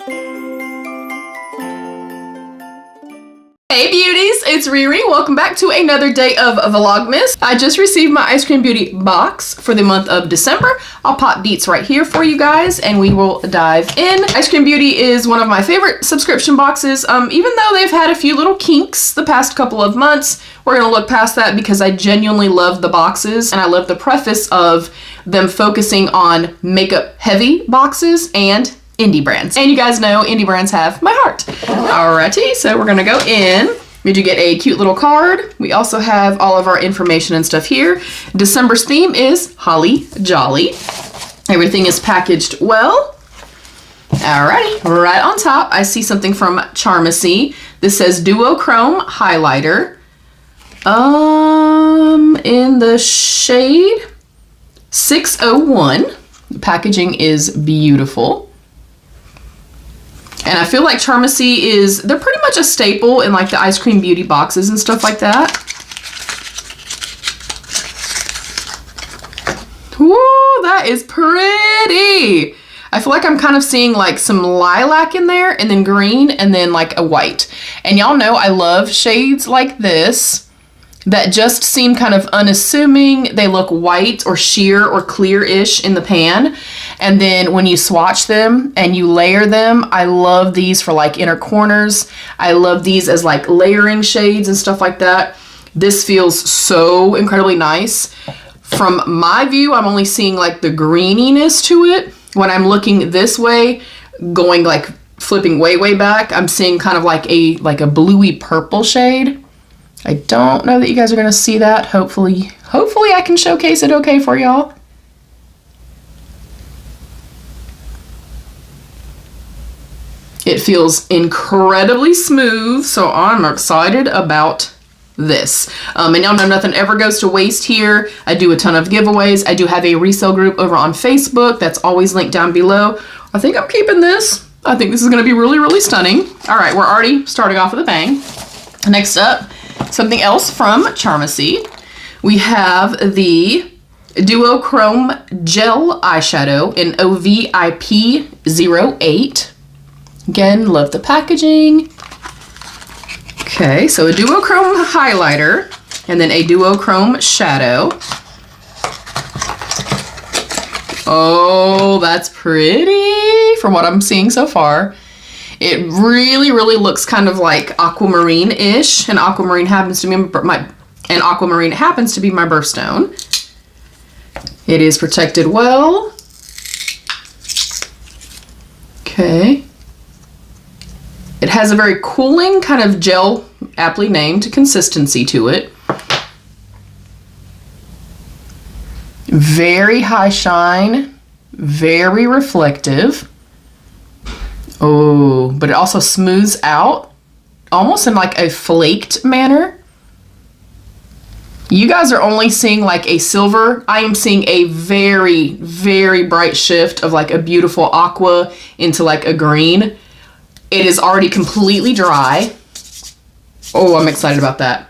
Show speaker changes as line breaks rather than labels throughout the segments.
Hey beauties, it's Riri. Welcome back to another day of Vlogmas. I just received my Ice Cream Beauty box for the month of December. I'll pop deets right here for you guys and we will dive in. Ice Cream Beauty is one of my favorite subscription boxes. Even though they've had a few little kinks the past couple of months, we're gonna look past that because I genuinely love the boxes and I love the preface of them focusing on makeup heavy boxes and indie brands. And you guys know indie brands have my heart. Alrighty, so we're gonna go in. We do get a cute little card. We also have all of our information and stuff here. December's theme is Holly Jolly. Everything is packaged well. Alrighty, right on top, I see something from Charmacy. This says Duochrome Highlighter. In the shade 601. The packaging is beautiful. And I feel like Charmacy they're pretty much a staple in like the Ice Cream Beauty boxes and stuff like that. Woo, that is pretty. I feel like I'm kind of seeing like some lilac in there and then green and then like a white. And y'all know I love shades like this that just seem kind of unassuming. They look white or sheer or clear-ish in the pan. And then when you swatch them and you layer them, I love these for like inner corners. I love these as like layering shades and stuff like that. This feels so incredibly nice. From my view, I'm only seeing like the greeniness to it. When I'm looking this way, going like flipping way back, I'm seeing kind of like a bluey purple shade. I don't know that you guys are gonna see that. Hopefully I can showcase it okay for y'all. It feels incredibly smooth, so I'm excited about this. And y'all know nothing ever goes to waste here. I do a ton of giveaways. I do have a resale group over on Facebook. That's always linked down below. I think I'm keeping this. I think this is gonna be really stunning. All right, we're already starting off with a bang. Next up, something else from Charmacy. We have the Duochrome Gel Eyeshadow in OVIP08. Again, love the packaging. Okay, so a duochrome highlighter and then a duochrome shadow. Oh, that's pretty from what I'm seeing so far. It really looks kind of like aquamarine-ish, and aquamarine happens to be my birthstone. It is protected well. Okay. It has a very cooling kind of gel, aptly named, consistency to it. Very high shine, very reflective. Oh, but it also smooths out almost in like a flaked manner. You guys are only seeing like a silver. I am seeing a very bright shift of like a beautiful aqua into like a green. It is already completely dry. Oh, I'm excited about that.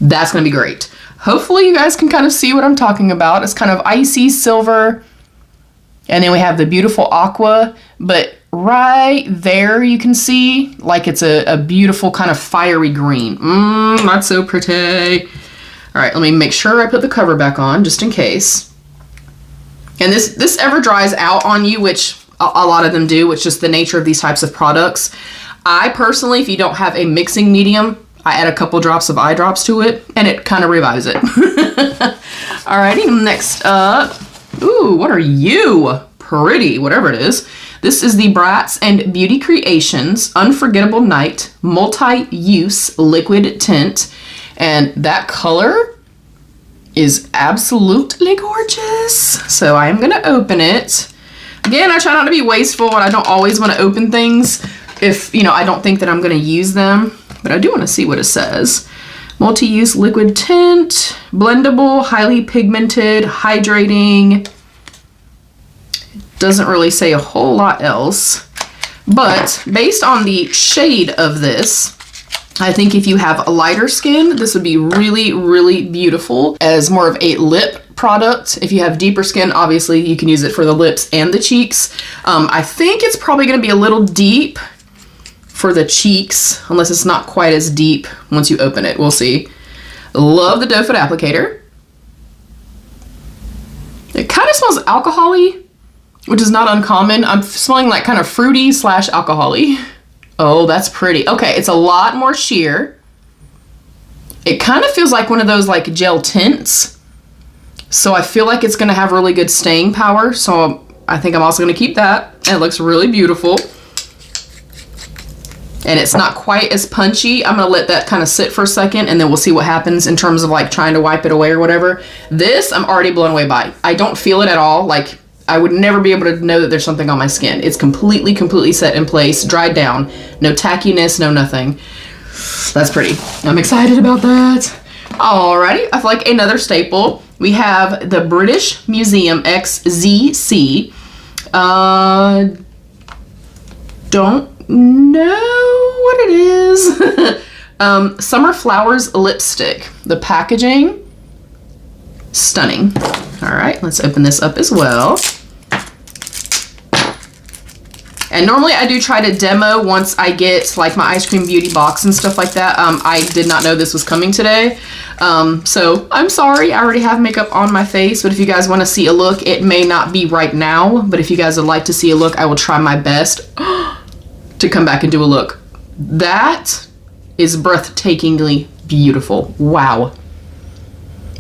That's gonna be great. Hopefully you guys can kind of see what I'm talking about. It's kind of icy silver. And then we have the beautiful aqua, but right there you can see like it's a beautiful kind of fiery green. That's so pretty. All right, let me make sure I put the cover back on just in case. And this ever dries out on you, which a lot of them do, which is the nature of these types of products. I personally, if you don't have a mixing medium, I add a couple drops of eye drops to it and it kind of revives it. Alrighty, next up. Ooh, what are you? Pretty, whatever it is. This is the Bratz and Beauty Creations Unforgettable Night Multi-Use Liquid Tint. And that color is absolutely gorgeous. So I am gonna open it. Again, I try not to be wasteful and I don't always want to open things if, you know, I don't think that I'm going to use them, but I do want to see what it says. Multi-use liquid tint, blendable, highly pigmented, hydrating. Doesn't really say a whole lot else, but based on the shade of this, I think if you have a lighter skin, this would be really beautiful as more of a lip product. If you have deeper skin, obviously you can use it for the lips and the cheeks. I think it's probably going to be a little deep for the cheeks, unless it's not quite as deep once you open it. We'll see. Love the doe foot applicator. It kind of smells alcohol-y, which is not uncommon. I'm smelling like kind of fruity / alcohol-y. Oh, that's pretty. Okay, it's a lot more sheer. It kind of feels like one of those like gel tints. So I feel like it's going to have really good staying power. So I think I'm also going to keep that. And it looks really beautiful. And it's not quite as punchy. I'm going to let that kind of sit for a second, and then we'll see what happens in terms of like trying to wipe it away or whatever. This I'm already blown away by. I don't feel it at all. Like, I would never be able to know that there's something on my skin. It's completely set in place, dried down. No tackiness, no nothing. That's pretty. I'm excited about that. Alrighty, I feel like another staple. We have the British Museum XZC. Don't know what it is. Summer Flowers lipstick. The packaging, stunning. All right, let's open this up as well. And normally I do try to demo once I get like my Eyescream Beauty box and stuff like that. I did not know this was coming today. So I'm sorry, I already have makeup on my face, but if you guys want to see a look, it may not be right now, but if you guys would like to see a look, I will try my best to come back and do a look. That is breathtakingly beautiful. Wow.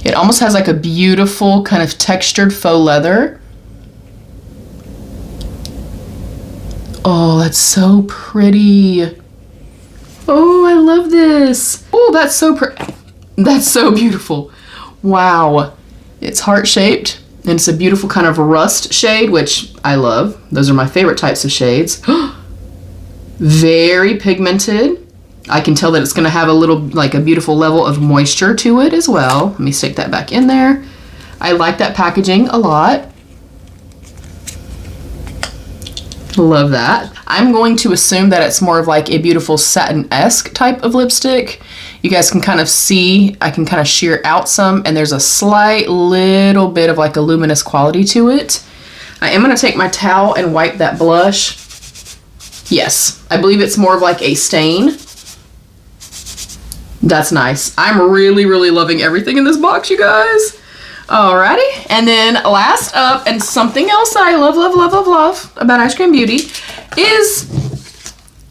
It almost has like a beautiful kind of textured faux leather. Oh, that's so pretty. Oh, I love this. Oh, that's so pretty. That's so beautiful. Wow. It's heart-shaped, and it's a beautiful kind of rust shade, which I love. Those are my favorite types of shades. Very pigmented. I can tell that it's going to have a little, like a beautiful level of moisture to it as well. Let me stick that back in there. I like that packaging a lot. Love that. I'm going to assume that it's more of like a beautiful satin-esque type of lipstick. You guys can kind of see, I can kind of sheer out some, and there's a slight little bit of like a luminous quality to it. I am going to take my towel and wipe that blush. Yes, I believe it's more of like a stain. That's nice. I'm really loving everything in this box, you guys. Alrighty, and then last up, and something else that I love about Eyescream Beauty is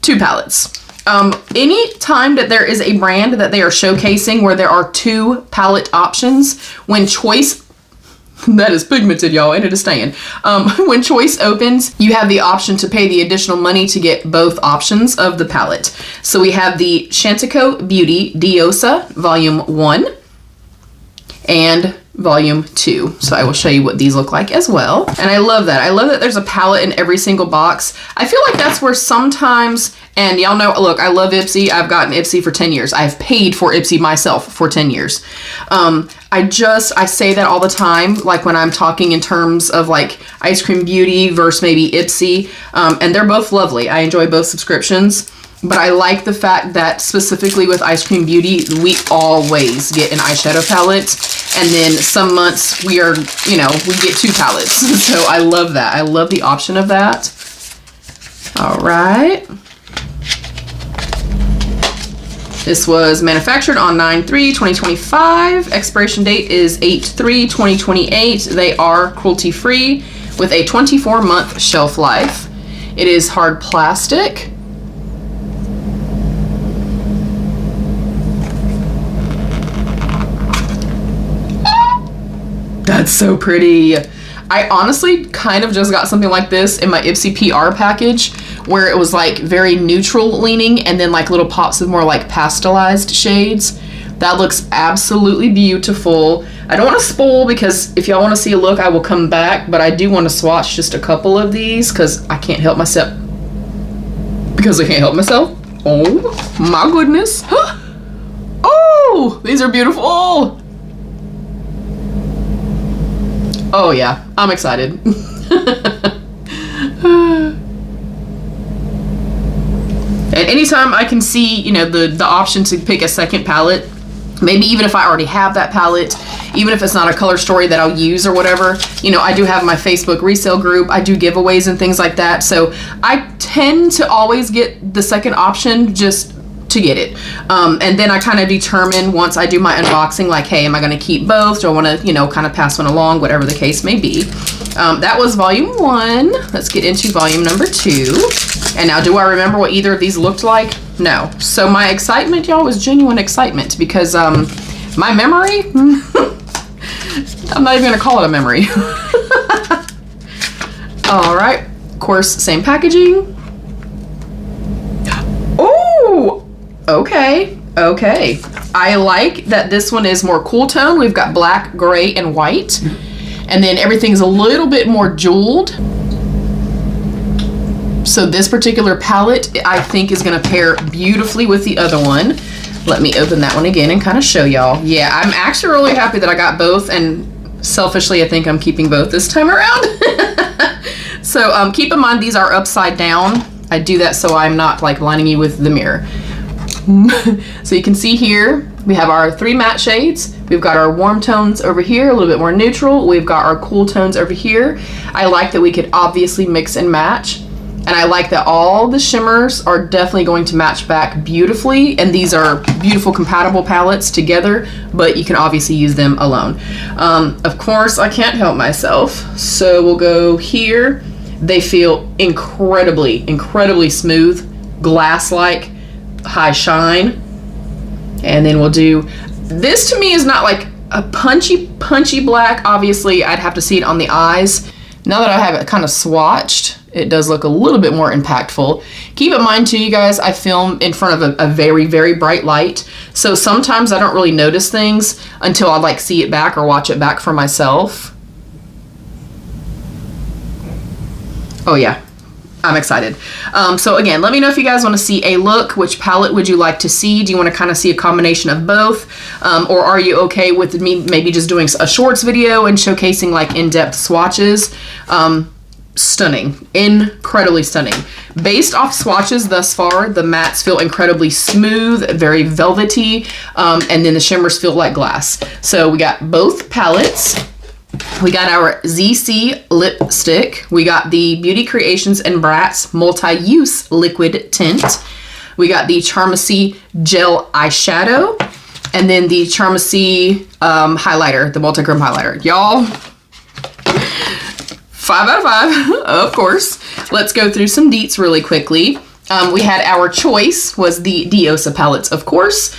2 palettes. Any time that there is a brand that they are showcasing where there are 2 palette options, when choice, that is pigmented, y'all, and it is staying. When choice opens, you have the option to pay the additional money to get both options of the palette. So we have the Chantico Beauty Diosa Volume 1 and Volume 2. So I will show you what these look like as well. And I love that. I love that there's a palette in every single box. I feel like that's where sometimes, and y'all know, look, I love IPSY. I've gotten IPSY for 10 years. I've paid for IPSY myself for 10 years. I say that all the time, like when I'm talking in terms of like Eyescream Beauty versus maybe IPSY, and they're both lovely. I enjoy both subscriptions. But I like the fact that specifically with Eyescream Beauty, we always get an eyeshadow palette. And then some months we are, you know, we get 2 palettes. So I love that. I love the option of that. All right. This was manufactured on 9/3/2025. Expiration date is 8/3/2028. They are cruelty-free with a 24-month shelf life. It is hard plastic. That's so pretty. I honestly kind of just got something like this in my IPSY PR package, where it was like very neutral leaning and then like little pops of more like pastelized shades. That looks absolutely beautiful. I don't want to spoil, because if y'all want to see a look, I will come back, but I do want to swatch just a couple of these because I can't help myself. Oh my goodness. Oh, these are beautiful. Oh yeah, I'm excited. And anytime I can see, you know, the option to pick a second palette, Maybe even if I already have that palette, even if it's not a color story that I'll use or whatever, you know, I do have my Facebook resale group. I do giveaways and things like that. So I tend to always get the second option just to get it. And then I kind of determine once I do my unboxing, like, hey, am I going to keep both? Do I want to, you know, kind of pass one along, whatever the case may be. That was volume 1. Let's get into volume number 2. And now, do I remember what either of these looked like? No. So my excitement, y'all, was genuine excitement because my memory, I'm not even going to call it a memory. All right. Of course, same packaging. Oh, okay. Okay. I like that this one is more cool tone. We've got black, gray, and white. And then everything's a little bit more jeweled. So this particular palette, I think, is going to pair beautifully with the other one. Let me open that one again and kind of show y'all. Yeah, I'm actually really happy that I got both, and selfishly, I think I'm keeping both this time around. So keep in mind, these are upside down. I do that so I'm not like lining you with the mirror. So you can see here, we have our 3 matte shades. We've got our warm tones over here, a little bit more neutral. We've got our cool tones over here. I like that we could obviously mix and match. And I like that all the shimmers are definitely going to match back beautifully. And these are beautiful compatible palettes together, but you can obviously use them alone. Of course, I can't help myself. So we'll go here. They feel incredibly, incredibly smooth, glass-like, high shine. And then we'll do, this to me is not like a punchy black. Obviously, I'd have to see it on the eyes. Now that I have it kind of swatched, it does look a little bit more impactful. Keep in mind too, you guys, I film in front of a very, very bright light. So sometimes I don't really notice things until I like see it back or watch it back for myself. Oh yeah, I'm excited. So again, let me know if you guys want to see a look. Which palette would you like to see? Do you want to kind of see a combination of both? Or are you okay with me maybe just doing a shorts video and showcasing like in-depth swatches? Stunning, incredibly stunning. Based off swatches thus far, the mattes feel incredibly smooth, very velvety, and then the shimmers feel like glass. So we got both palettes. We got our ZC lipstick. We got the Beauty Creations and Bratz multi-use liquid tint. We got the Charmacy gel eyeshadow, and then the Charmacy highlighter, the multi-chrome highlighter. Y'all, 5 out of 5, of course. Let's go through some deets really quickly. We had our choice was the Diosa palettes, of course.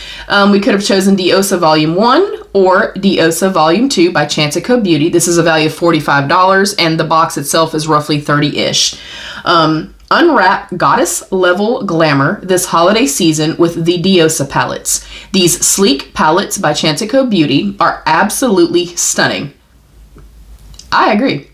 We could have chosen Diosa Volume 1 or Diosa Volume 2 by Chantico Beauty. This is a value of $45, and the box itself is roughly 30-ish. Unwrap Goddess Level Glamour this holiday season with the Diosa palettes. These sleek palettes by Chantico Beauty are absolutely stunning. I agree.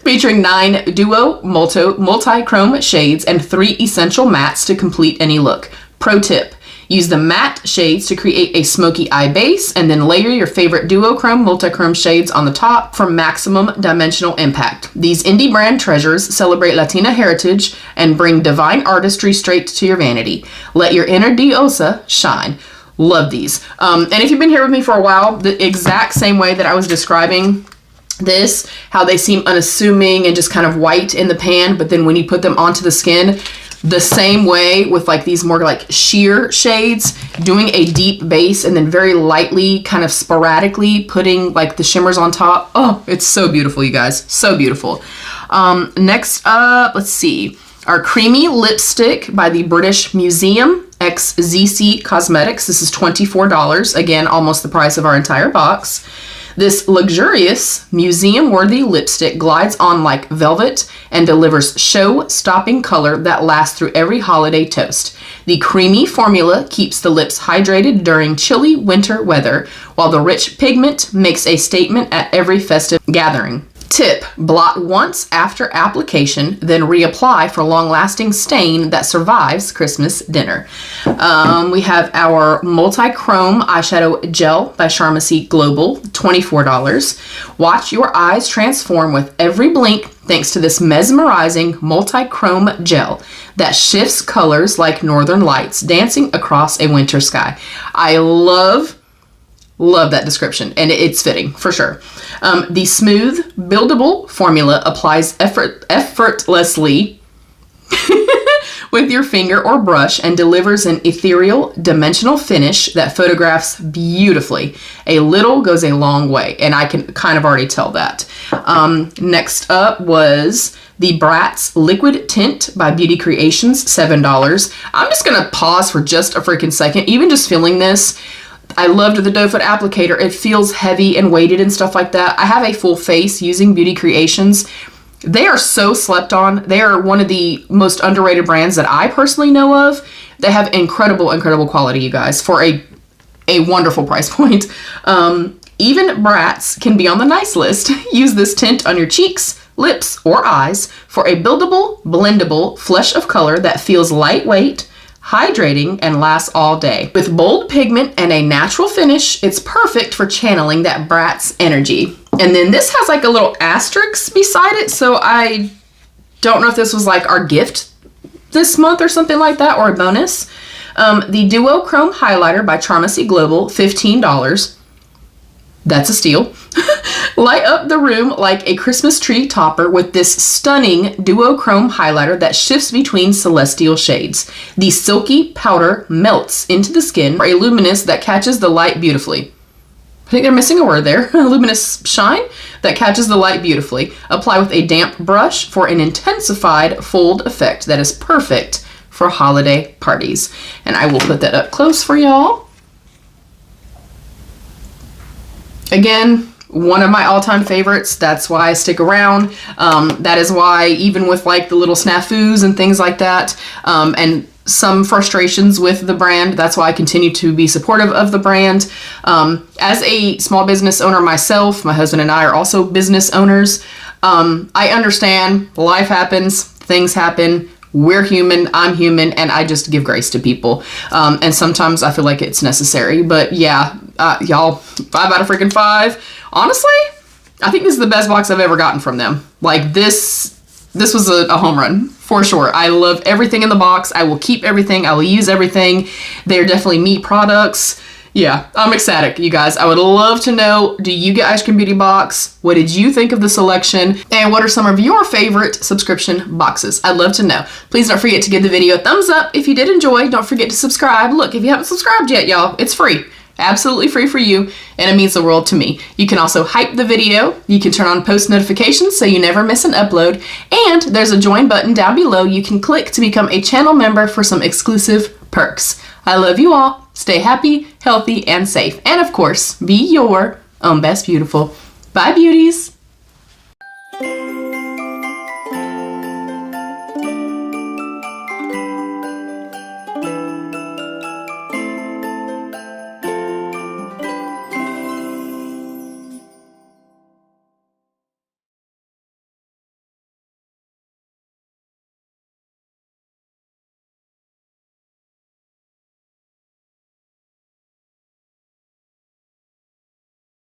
Featuring 9 duo multi-chrome shades and 3 essential mattes to complete any look. Pro tip, use the matte shades to create a smoky eye base and then layer your favorite duochrome multi-chrome shades on the top for maximum dimensional impact. These indie brand treasures celebrate Latina heritage and bring divine artistry straight to your vanity. Let your inner Diosa shine. Love these. And if you've been here with me for a while, the exact same way that I was describing this, how they seem unassuming and just kind of white in the pan, but then when you put them onto the skin, the same way with like these more like sheer shades, doing a deep base and then very lightly, kind of sporadically putting like the shimmers on top. Oh, it's so beautiful, you guys. So beautiful. Next up, let's see. Our creamy lipstick by the British Museum x ZC Cosmetics. This is $24. Again, almost the price of our entire box. This luxurious, museum-worthy lipstick glides on like velvet and delivers show-stopping color that lasts through every holiday toast. The creamy formula keeps the lips hydrated during chilly winter weather, while the rich pigment makes a statement at every festive gathering. Tip, blot once after application, then reapply for long-lasting stain that survives Christmas dinner. We have our multi-chrome eyeshadow gel by Charmacy Global, $24. Watch your eyes transform with every blink thanks to this mesmerizing multi-chrome gel that shifts colors like northern lights dancing across a winter sky. I love Love that description, and it's fitting for sure. The smooth, buildable formula applies effortlessly with your finger or brush and delivers an ethereal, dimensional finish that photographs beautifully. A little goes a long way, and I can kind of already tell that. Next up was the Bratz Liquid Tint by Beauty Creations, $7. I'm just gonna pause for just a freaking second. Even just feeling this, I loved the doe foot applicator. It feels heavy and weighted and stuff like that. I have a full face using Beauty Creations. They are so slept on. They are one of the most underrated brands that I personally know of. They have incredible, incredible quality, you guys, for a wonderful price point. Even Bratz can be on the nice list. Use this tint on your cheeks, lips, or eyes for a buildable, blendable flush of color that feels lightweight, hydrating, and lasts all day. With bold pigment and a natural finish, it's perfect for channeling that Bratz energy. And then this has like a little asterisk beside it, so I don't know if this was like our gift this month or something like that, or a bonus. The Duo Chrome Highlighter by Charmacy Global, $15. That's a steal. Light up the room like a Christmas tree topper with this stunning Duo Chrome highlighter that shifts between celestial shades. The silky powder melts into the skin for a luminous that catches the light beautifully. I think they're missing a word there. Luminous shine that catches the light beautifully. Apply with a damp brush for an intensified fold effect that is perfect for holiday parties. And I will put that up close for y'all. Again, one of my all-time favorites. That's why I stick around. That is why, even with like the little snafus and things like that, and some frustrations with the brand, that's why I continue to be supportive of the brand. As a small business owner myself, my husband and I are also business owners. I understand life happens, things happen. We're human, I'm human, and I just give grace to people. And sometimes I feel like it's necessary. But yeah, y'all, 5 out of freaking 5. Honestly, I think this is the best box I've ever gotten from them. Like this was a home run for sure. I love everything in the box. I will keep everything. I will use everything. They're definitely me products. Yeah, I'm ecstatic, you guys. I would love to know, do you get Ice Cream Beauty box? What did you think of the selection? And what are some of your favorite subscription boxes? I'd love to know. Please don't forget to give the video a thumbs up if you did enjoy. Don't forget to subscribe. Look, if you haven't subscribed yet, y'all, it's free. Absolutely free for you, and it means the world to me. You can also hype the video. You can turn on post notifications so you never miss an upload. And there's a join button down below you can click to become a channel member for some exclusive perks. I love you all. Stay happy, healthy, and safe. And of course, be your own best beautiful. Bye, beauties.